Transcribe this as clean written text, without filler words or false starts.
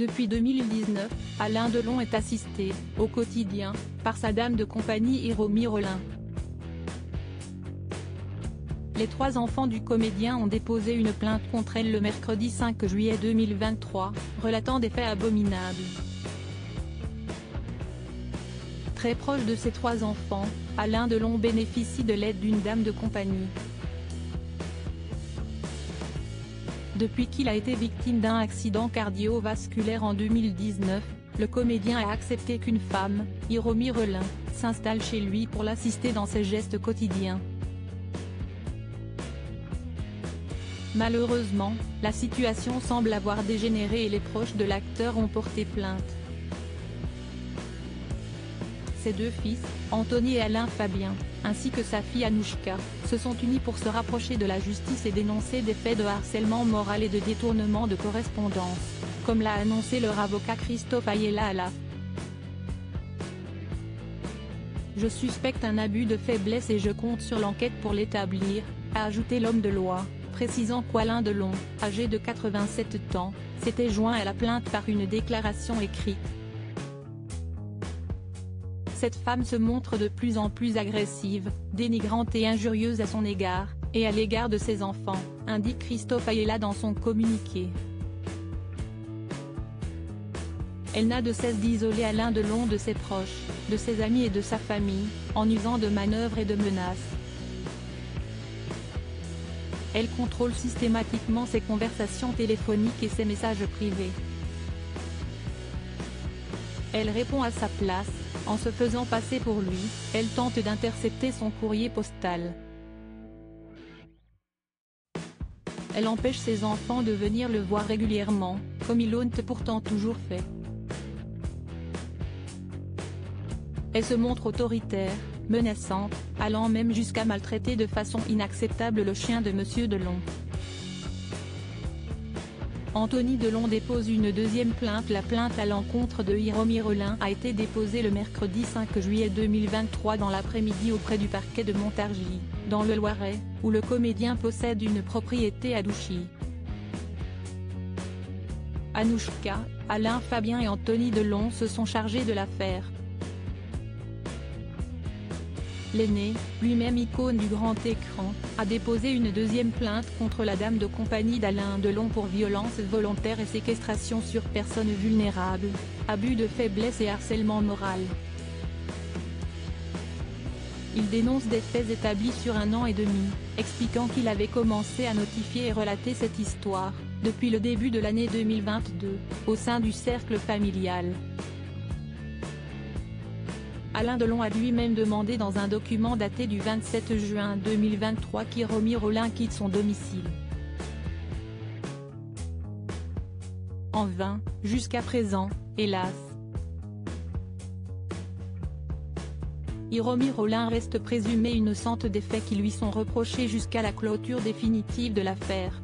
Depuis 2019, Alain Delon est assisté, au quotidien, par sa dame de compagnie Hiromi Rollin. Les 3 enfants du comédien ont déposé une plainte contre elle le mercredi 5 juillet 2023, relatant des faits abominables. Très proche de ses 3 enfants, Alain Delon bénéficie de l'aide d'une dame de compagnie. Depuis qu'il a été victime d'un accident cardiovasculaire en 2019, le comédien a accepté qu'une femme, Hiromi Rollin, s'installe chez lui pour l'assister dans ses gestes quotidiens. Malheureusement, la situation semble avoir dégénéré et les proches de l'acteur ont porté plainte. Ses 2 fils, Anthony et Alain Fabien, ainsi que sa fille Anouchka, se sont unis pour se rapprocher de la justice et dénoncer des faits de harcèlement moral et de détournement de correspondance, comme l'a annoncé leur avocat Christophe Ayala. Je suspecte un abus de faiblesse et je compte sur l'enquête pour l'établir, a ajouté l'homme de loi, précisant qu'Alain Delon, âgé de 87 ans, s'était joint à la plainte par une déclaration écrite. Cette femme se montre de plus en plus agressive, dénigrante et injurieuse à son égard, et à l'égard de ses enfants, indique Christophe Ayala dans son communiqué. Elle n'a de cesse d'isoler Alain Delon de ses proches, de ses amis et de sa famille, en usant de manœuvres et de menaces. Elle contrôle systématiquement ses conversations téléphoniques et ses messages privés. Elle répond à sa place, en se faisant passer pour lui, elle tente d'intercepter son courrier postal. Elle empêche ses enfants de venir le voir régulièrement, comme ils l'ont pourtant toujours fait. Elle se montre autoritaire, menaçante, allant même jusqu'à maltraiter de façon inacceptable le chien de Monsieur Delon. Anthony Delon dépose une 2e plainte. La plainte à l'encontre de Hiromi Rollin a été déposée le mercredi 5 juillet 2023 dans l'après-midi auprès du parquet de Montargis, dans le Loiret, où le comédien possède une propriété à Douchy. Anouchka, Alain Fabien et Anthony Delon se sont chargés de l'affaire. L'aîné, lui-même icône du grand écran, a déposé une 2e plainte contre la dame de compagnie d'Alain Delon pour violence volontaire et séquestration sur personne vulnérable, abus de faiblesse et harcèlement moral. Il dénonce des faits établis sur 1 an et demi, expliquant qu'il avait commencé à notifier et relater cette histoire, depuis le début de l'année 2022, au sein du cercle familial. Alain Delon a lui-même demandé dans un document daté du 27 juin 2023 qu'Hiromi Rollin quitte son domicile. En vain, jusqu'à présent, hélas. Hiromi Rollin reste présumée innocente des faits qui lui sont reprochés jusqu'à la clôture définitive de l'affaire.